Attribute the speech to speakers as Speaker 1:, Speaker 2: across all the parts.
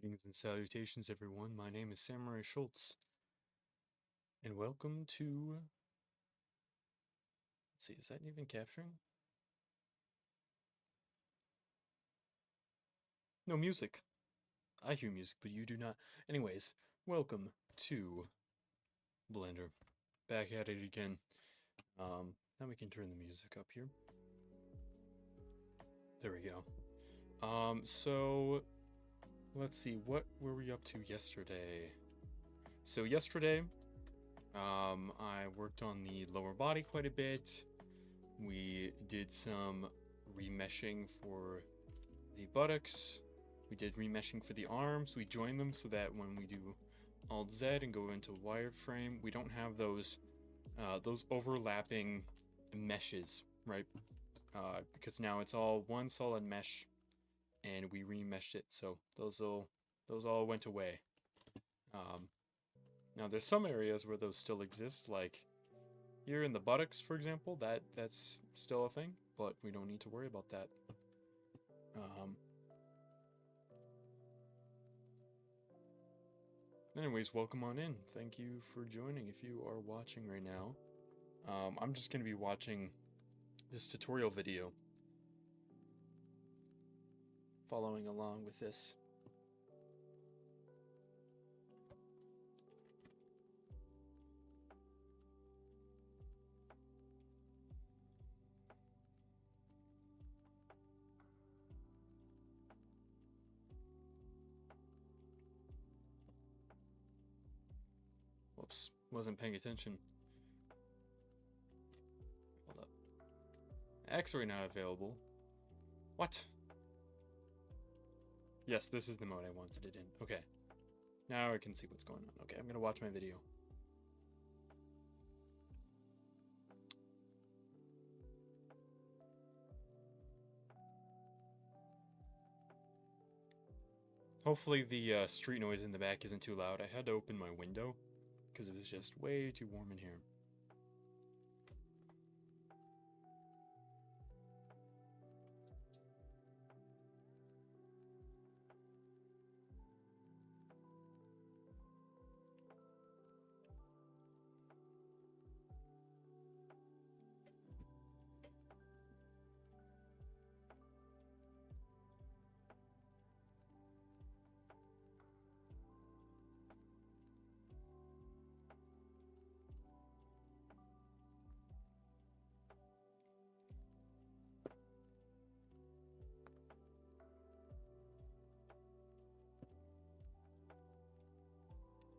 Speaker 1: Greetings and salutations, everyone. My name is Samurai Schultz, and welcome to. Let's see, is that even capturing? No music. I hear music, but you do not. Anyways, welcome to Blender. Back at it again. Now we can turn the music up here. There we go. So let's see, what were we up to yesterday? So yesterday, I worked on the lower body quite a bit. We did some remeshing for the buttocks. We did remeshing for the arms. We joined them so that when we do Alt Z and go into wireframe, we don't have those overlapping meshes, right? Because now it's all one solid mesh, and we remeshed it, so those all went away. Now there's some areas where those still exist, like here in the buttocks, for example. That's still a thing, but we don't need to worry about that. Anyways, welcome on in. Thank you for joining if you are watching right now. I'm just going to be watching this tutorial video, following along with this. Whoops, wasn't paying attention. Hold up. X-ray not available. What? Yes, this is the mode I wanted it in. Okay. Now I can see what's going on. Okay, I'm gonna watch my video. Hopefully the street noise in the back isn't too loud. I had to open my window because it was just way too warm in here.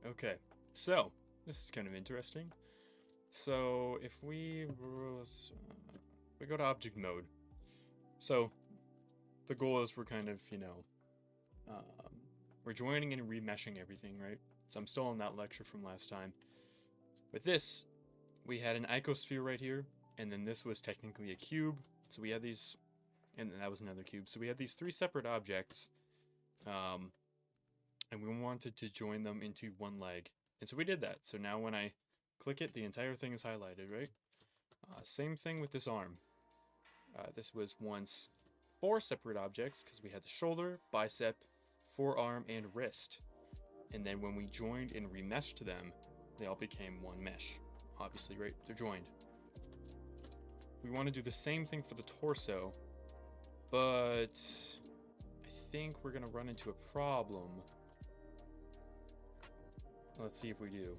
Speaker 1: Okay, so this is kind of interesting. So if we go to object mode, so the goal is we're kind of, we're joining and remeshing everything, right? So I'm still on that lecture from last time. With this, we had an icosphere right here, and then this was technically a cube. So we had these, and then that was another cube. So we had these three separate objects, and we wanted to join them into one leg. And so we did that. So now when I click it, the entire thing is highlighted, right? Same thing with this arm. This was once four separate objects because we had the shoulder, bicep, forearm, and wrist. And then when we joined and remeshed them, they all became one mesh. Obviously, right? They're joined. We want to do the same thing for the torso, but I think we're going to run into a problem. Let's see if we do.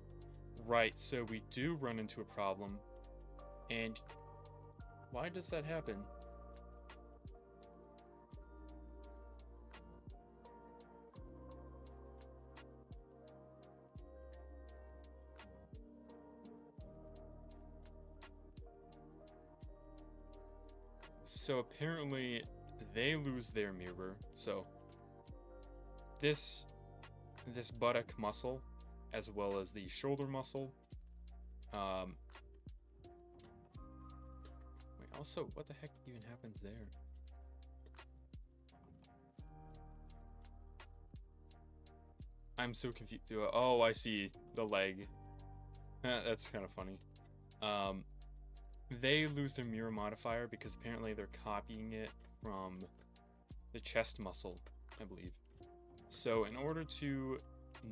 Speaker 1: Right, so we do run into a problem. And why does that happen? So apparently they lose their mirror. So this buttock muscle, as well as the shoulder muscle. Wait, also, what the heck even happens there? I'm so confused. Oh, I see the leg. That's kind of funny. They lose their mirror modifier because apparently they're copying it from the chest muscle, I believe. So in order to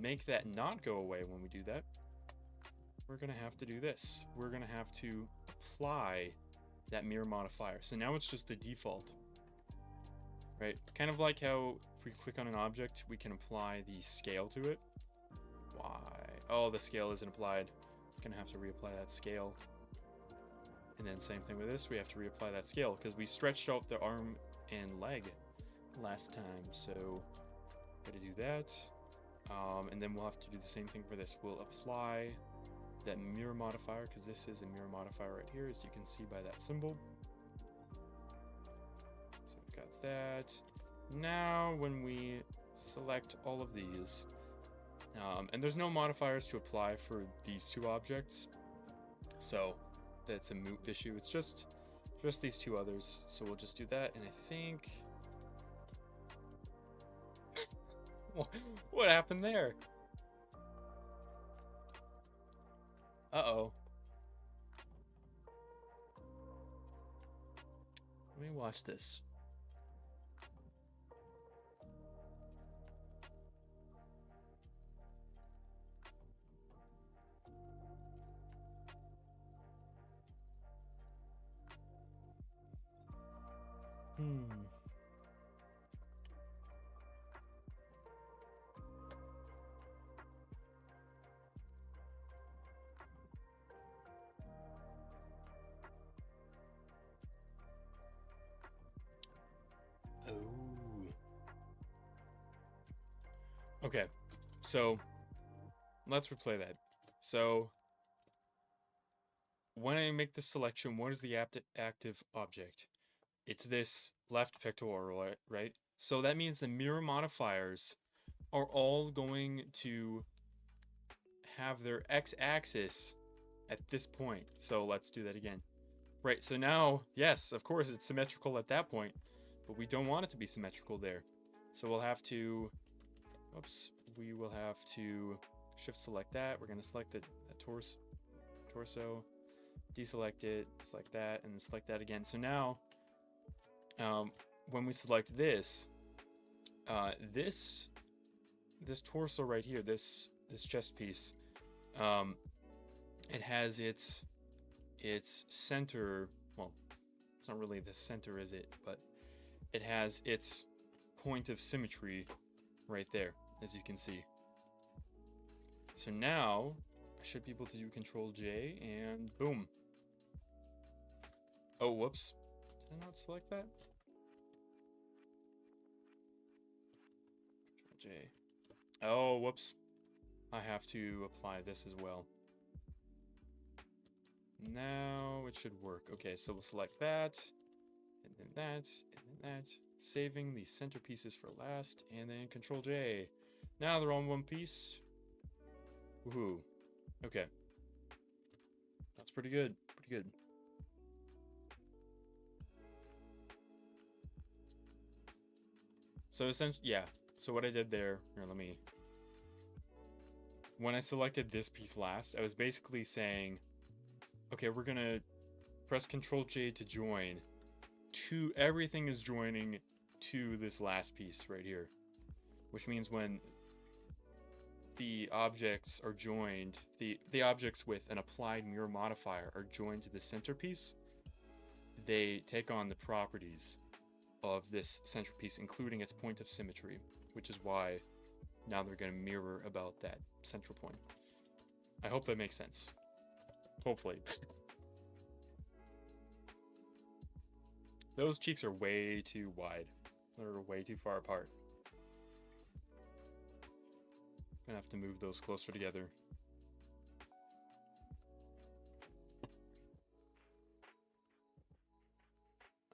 Speaker 1: make that not go away when we do that, we're going to have to do this. We're going to have to apply that mirror modifier. So now it's just the default, right? Kind of like how if we click on an object, we can apply the scale to it. Why? Oh, the scale isn't applied. Going to have to reapply that scale. And then same thing with this, we have to reapply that scale because we stretched out the arm and leg last time. So got to do that. And then we'll have to do the same thing for this. We'll apply that mirror modifier because this is a mirror modifier right here, as you can see by that symbol. So we've got that. Now when we select all of these, and there's no modifiers to apply for these two objects, so that's a moot issue. It's just these two others. So we'll just do that, and I think what happened there? Uh-oh. Let me watch this. Okay, so let's replay that. So when I make this selection, what is the active object? It's this left pectoral, right? So that means the mirror modifiers are all going to have their x-axis at this point. So let's do that again. Right, so now, yes, of course, it's symmetrical at that point, but we don't want it to be symmetrical there. So we'll have to, we will have to shift select that. We're going to select the torso, deselect it, select that, and then select that again. So now, when we select this, this torso right here, this chest piece, it has its center, well, it's not really the center, is it? But it has its point of symmetry right there, as you can see. So now I should be able to do Control J and boom. Oh, whoops. Did I not select that? Control J. Oh, whoops. I have to apply this as well. Now it should work. Okay, so we'll select that, and then that, and then that. Saving the centerpieces for last, and then Control J. Now they're all in one piece. Woohoo. Okay. That's pretty good. Pretty good. So essentially, yeah. So what I did there, here, when I selected this piece last, I was basically saying, okay, we're gonna press Control J to join. Everything is joining to this last piece right here, which means when the objects are joined, the objects with an applied mirror modifier are joined to the centerpiece, they take on the properties of this centerpiece, including its point of symmetry, which is why now they're going to mirror about that central point. I hope that makes sense. Hopefully. Those cheeks are way too wide. They're way too far apart. Gonna have to move those closer together.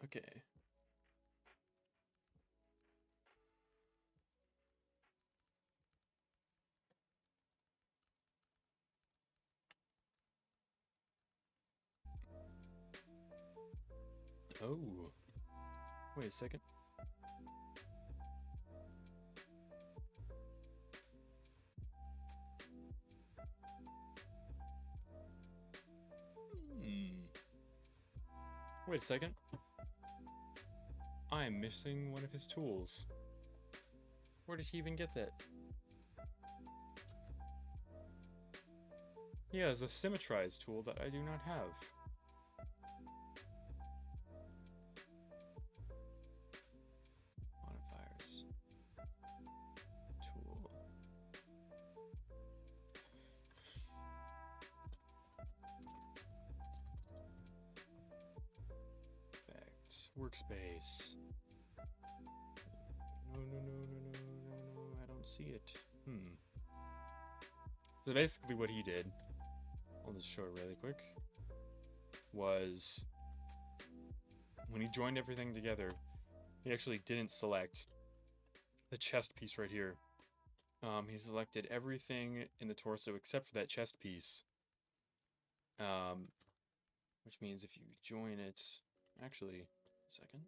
Speaker 1: Okay. Oh. Wait a second. Wait a second. I am missing one of his tools. Where did he even get that? He has a symmetrize tool that I do not have. Modifiers. Tool. Effect. Workspace. No, I don't see it. So basically what he did, I'll just show it really quick, was when he joined everything together, he actually didn't select the chest piece right here. He selected everything in the torso except for that chest piece. Which means if you join it, actually, a second.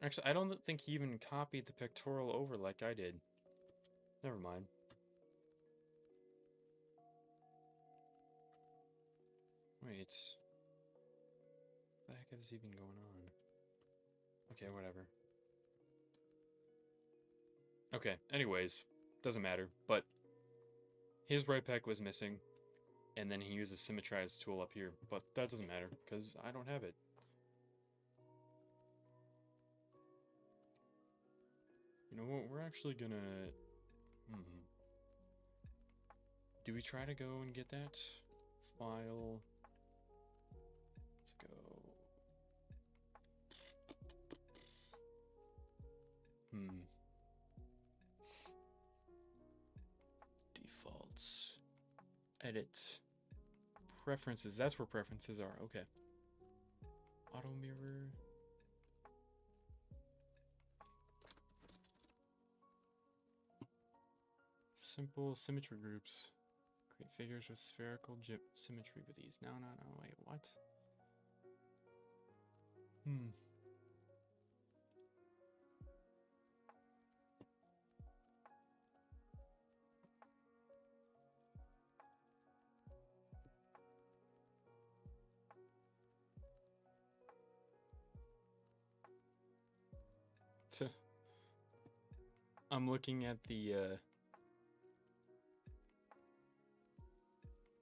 Speaker 1: Actually, I don't think he even copied the pectoral over like I did. Never mind. Wait. What the heck is even going on? Okay, whatever. Okay, anyways. Doesn't matter. But his right pec was missing. And then he used a symmetrize tool up here. But that doesn't matter, because I don't have it. You know what, we're actually gonna... Do we try to go and get that? File... Let's go... Defaults... Edit... Preferences, that's where preferences are, okay. Auto mirror... Simple symmetry groups. Create figures with spherical symmetry with these. No, wait, what? I'm looking at the,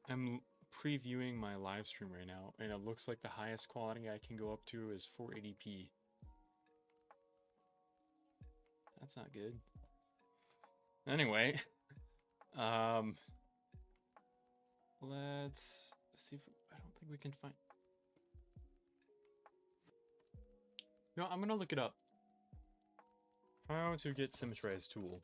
Speaker 1: I'm previewing my live stream right now, and it looks like the highest quality I can go up to is 480p. That's not good. Anyway, let's see if I don't think we can find. No, I'm gonna look it up. How to get symmetrize tool.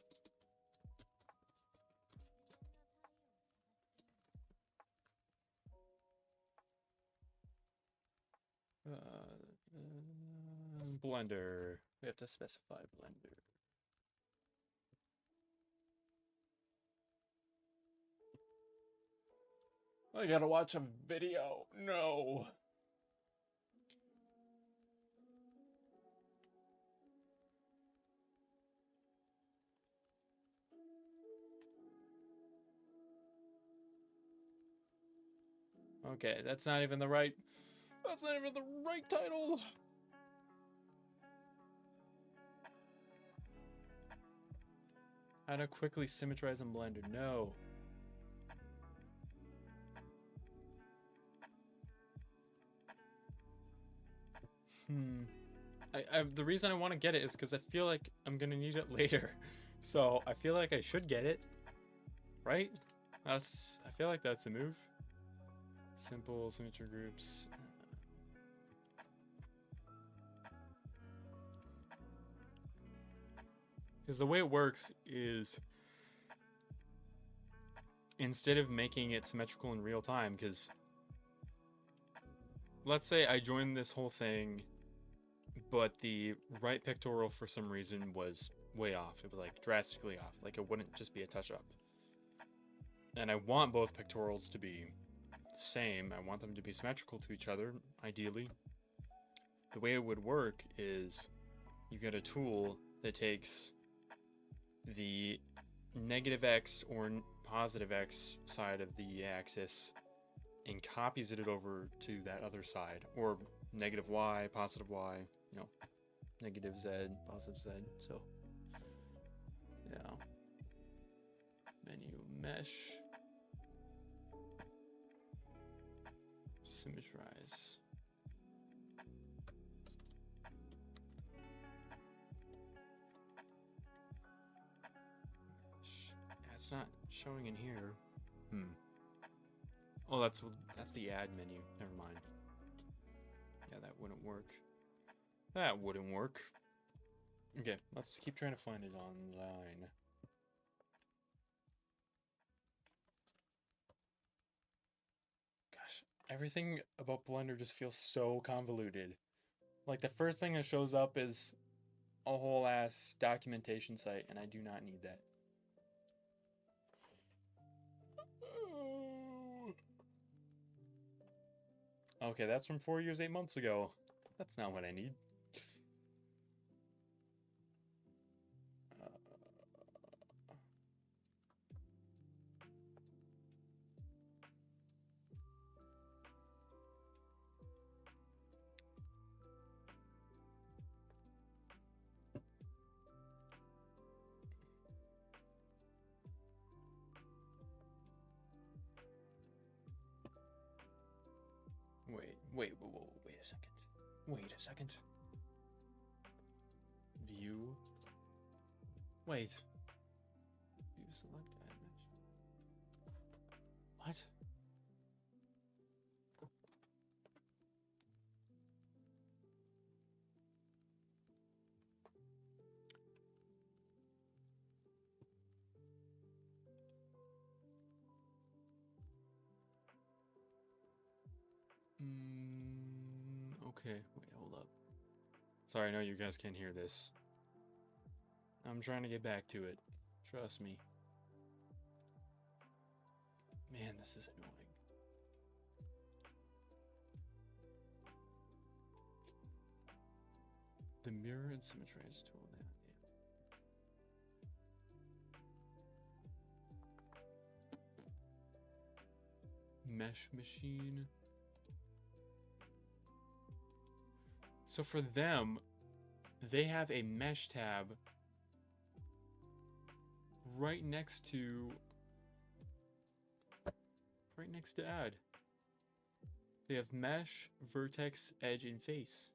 Speaker 1: Blender. We have to specify Blender. I gotta watch a video. No. Okay, that's not even the right. That's not even the right title. How to quickly symmetrize in Blender. No. The reason I want to get it is because I feel like I'm gonna need it later. So I feel like I should get it. Right? I feel like that's the move. Simple symmetry groups. Because the way it works is instead of making it symmetrical in real time, because let's say I joined this whole thing, but the right pectoral for some reason was way off. It was like drastically off. Like it wouldn't just be a touch-up. And I want both pectorals to be the same. I want them to be symmetrical to each other, ideally. The way it would work is you get a tool that takes the negative X or positive X side of the axis and copies it over to that other side, or negative y, positive y, you know, negative z, positive z. So yeah, menu mesh, symmetrize. It's not showing in here. Oh, that's the add menu. Never mind. Yeah, that wouldn't work. That wouldn't work. Okay, let's keep trying to find it online. Gosh, everything about Blender just feels so convoluted. Like, the first thing that shows up is a whole ass documentation site, and I do not need that. Okay, that's from 4 years, 8 months ago. That's not what I need. Wait a second. Wait a second. View. Wait. View select add mesh. What? Okay, wait, hold up. Sorry, I know you guys can't hear this. I'm trying to get back to it. Trust me. Man, this is annoying. The mirror and symmetrize tool. Mesh machine. So for them, they have a mesh tab right next to add. They have mesh, vertex, edge, and face.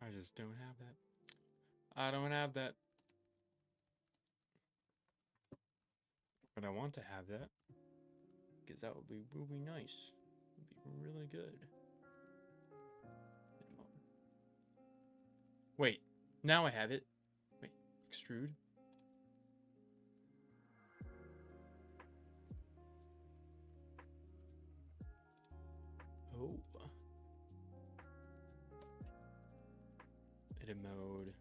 Speaker 1: I just don't have that. I don't have that. But I want to have that. Because that would be really nice. It would be really good. Wait, now I have it. Wait, extrude. Oh. Edit mode.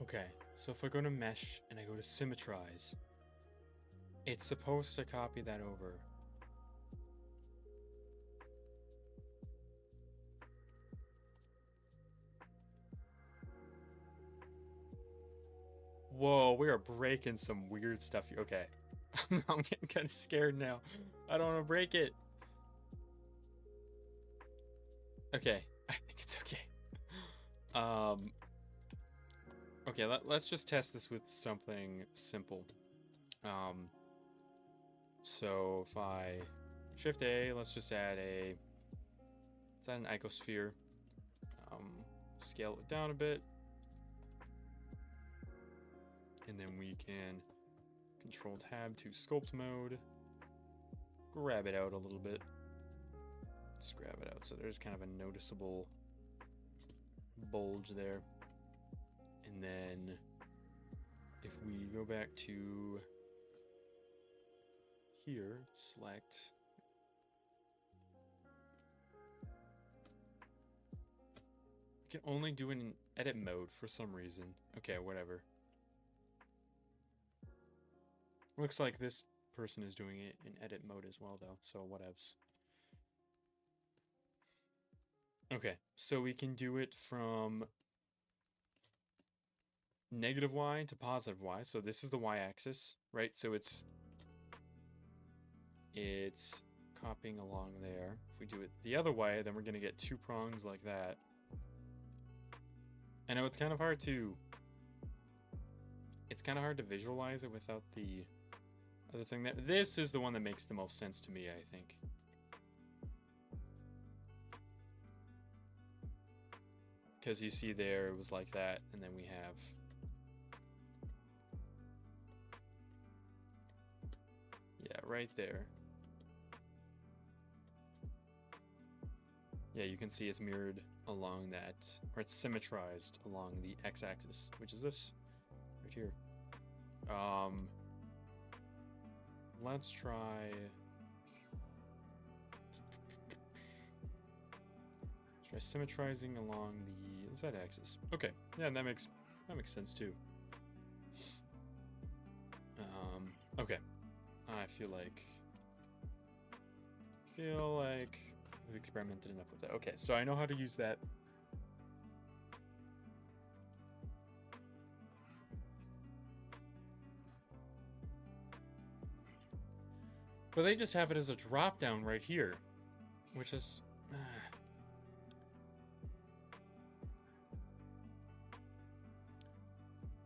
Speaker 1: Okay, so if I go to mesh and I go to symmetrize, it's supposed to copy that over. Whoa, we are breaking some weird stuff here. Okay, I'm getting kind of scared now. I don't want to break it. Okay, I think it's okay. Okay, let's just test this with something simple. So if I Shift A, let's just add an icosphere. Scale it down a bit. And then we can Control Tab to sculpt mode. Grab it out a little bit. Let's grab it out so there's kind of a noticeable bulge there. And then if we go back to here, select can only do it in edit mode for some reason. Okay, whatever. Looks like this person is doing it in edit mode as well, though, so whatevs. Okay, so we can do it from negative y to positive y. So this is the y-axis, right? So it's copying along there. If we do it the other way, then we're going to get two prongs like that. I know it's kind of hard to visualize it without the other thing. That this is the one that makes the most sense to me, I think. Because you see there, it was like that, and then we have... Yeah, right there. Yeah, you can see it's mirrored along that, or it's symmetrized along the x-axis, which is this, right here. Let's try... symmetrizing along the z-axis. Okay, yeah, that makes sense too. Okay, I feel like we've experimented enough with that. Okay, so I know how to use that. But they just have it as a drop down right here, which is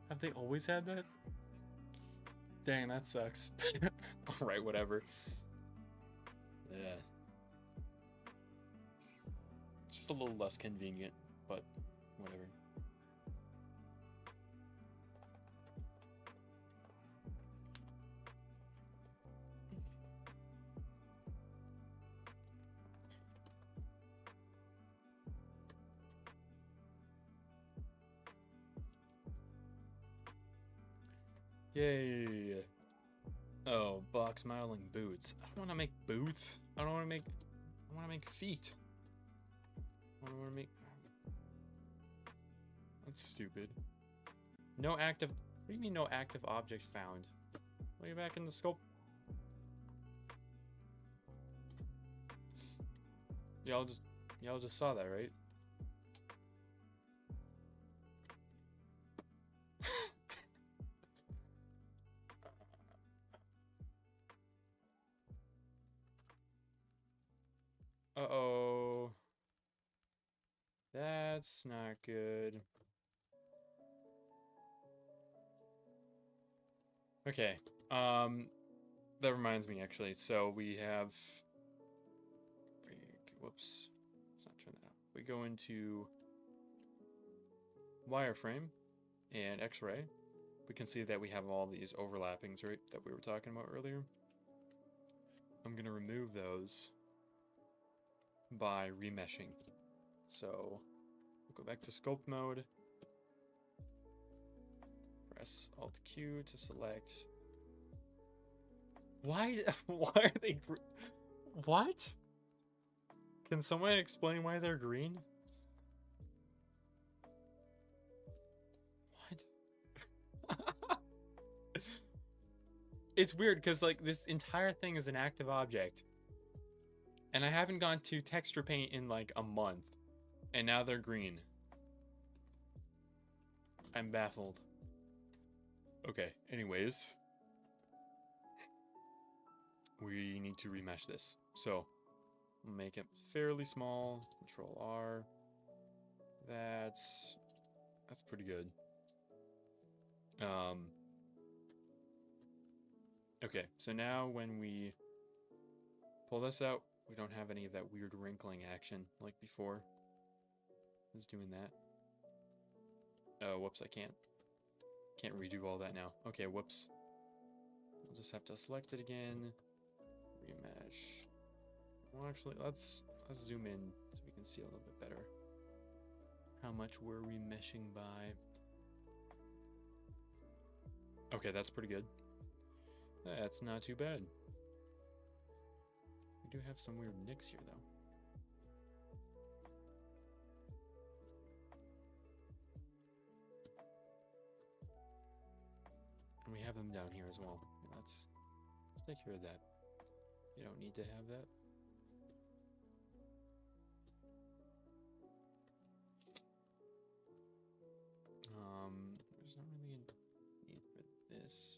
Speaker 1: have they always had that? Dang, that sucks. Alright, whatever. Yeah. Just a little less convenient, but whatever. Yay. Oh, box modeling boots. I don't want to make boots. I want to make feet. I want to make... That's stupid. No active... What do you mean no active object found? Way back in the scope. Y'all just saw that, right? Uh-oh. That's not good. Okay. That reminds me, actually. So we have... Whoops. Let's not turn that out. We go into wireframe and X-ray. We can see that we have all these overlappings, right, that we were talking about earlier. I'm going to remove those by remeshing. So we'll go back to scope mode. Press Alt Q to select. Why are they what? Can someone explain why they're green? What? It's weird because like this entire thing is an active object. And I haven't gone to texture paint in like a month. And now they're green. I'm baffled. Okay, anyways. We need to remesh this. So, make it fairly small. Control R. That's pretty good. Okay, so now when we pull this out, we don't have any of that weird wrinkling action like before. It's doing that. Oh, whoops, I can't redo all that now. Okay, whoops. We'll just have to select it again. Remesh. Well, actually, let's zoom in so we can see a little bit better how much we're remeshing by. Okay, that's pretty good. That's not too bad. We do have some weird nicks here, though. have them down here as well. Let's take care of that. You don't need to have that. There's not really a need for this.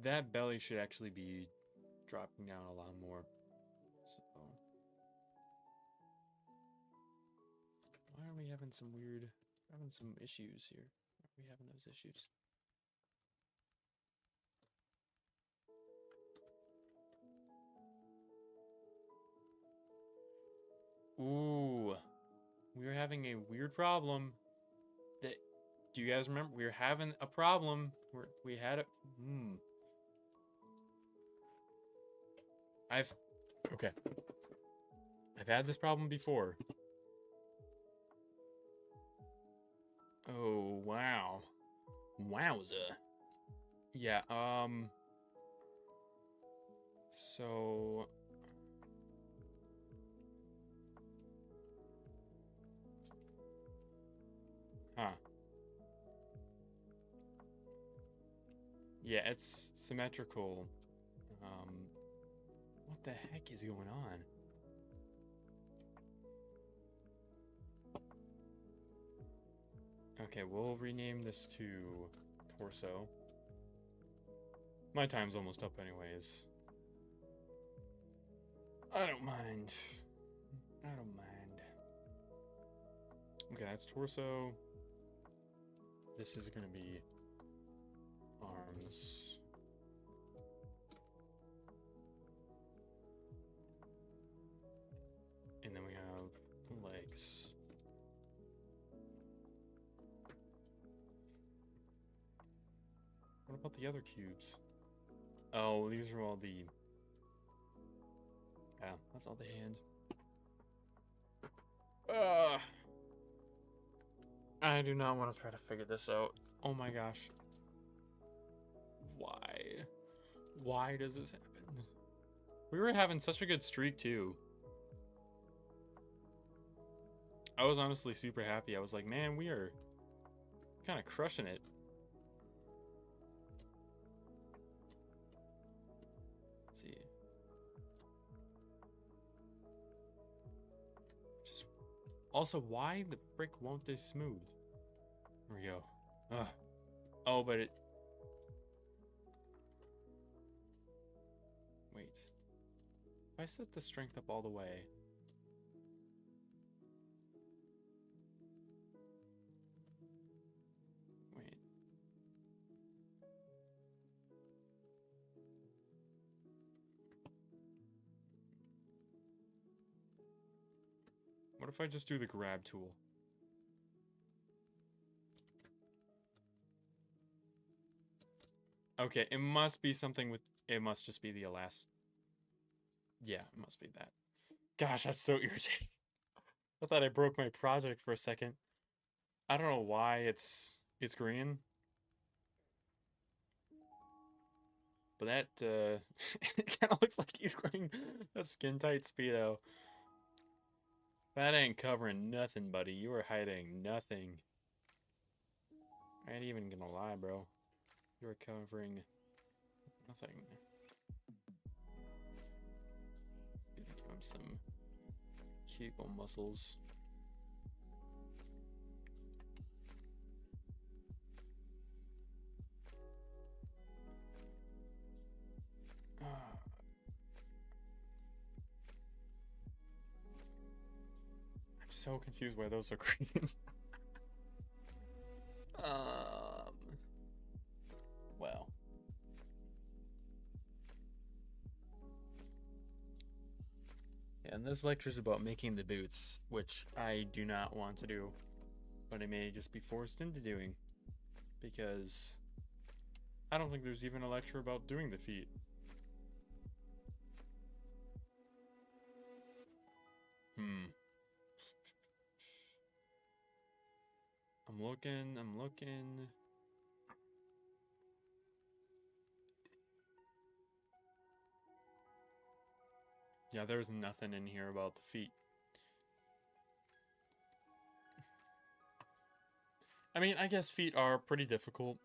Speaker 1: That belly should actually be dropping down a lot more. So why are we having some issues here? Why are we having those issues? Ooh, we are having a weird problem. That, do you guys remember? We were having a problem. We had it. Okay. I've had this problem before. Oh, wow. Wowza. Yeah, so... Huh. Yeah, it's symmetrical. What the heck is going on? Okay, we'll rename this to torso. My time's almost up anyways. I don't mind. I don't mind. Okay, that's torso. This is gonna be arms. And then we have legs. What about the other cubes? Oh, these are all the... Yeah, that's all the hand. I do not want to try to figure this out. Oh my gosh. Why? Why does this happen? We were having such a good streak too. I was honestly super happy. I was like, man, we are kind of crushing it. Let's see. Just also, why the frick won't this smooth? There we go. Ugh. Oh, but it... Wait. If I set the strength up all the way... Wait. What if I just do the grab tool? Okay, it must be something with... It must just be the elastic. Yeah, it must be that. Gosh, that's so irritating. I thought I broke my project for a second. I don't know why it's green. But that, it kind of looks like he's wearing a skin-tight Speedo. That ain't covering nothing, buddy. You are hiding nothing. I ain't even gonna lie, bro. You are covering nothing. Give him some Kegel muscles. I'm so confused why those are green. Well. Yeah, and this lecture is about making the boots, which I do not want to do, but I may just be forced into doing, because I don't think there's even a lecture about doing the feet. I'm looking. Yeah, there's nothing in here about the feet. I mean, I guess feet are pretty difficult.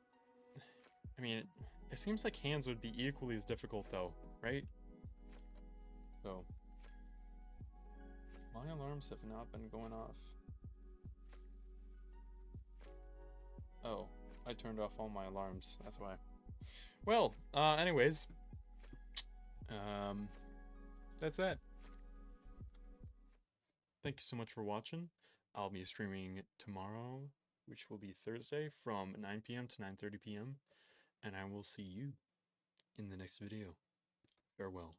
Speaker 1: I mean, it seems like hands would be equally as difficult though, right? So, my alarms have not been going off. Oh, I turned off all my alarms, that's why. Well, anyways, that's that. Thank you so much for watching. I'll be streaming tomorrow, which will be Thursday from 9 p.m. to 9:30 p.m. And I will see you in the next video. Farewell.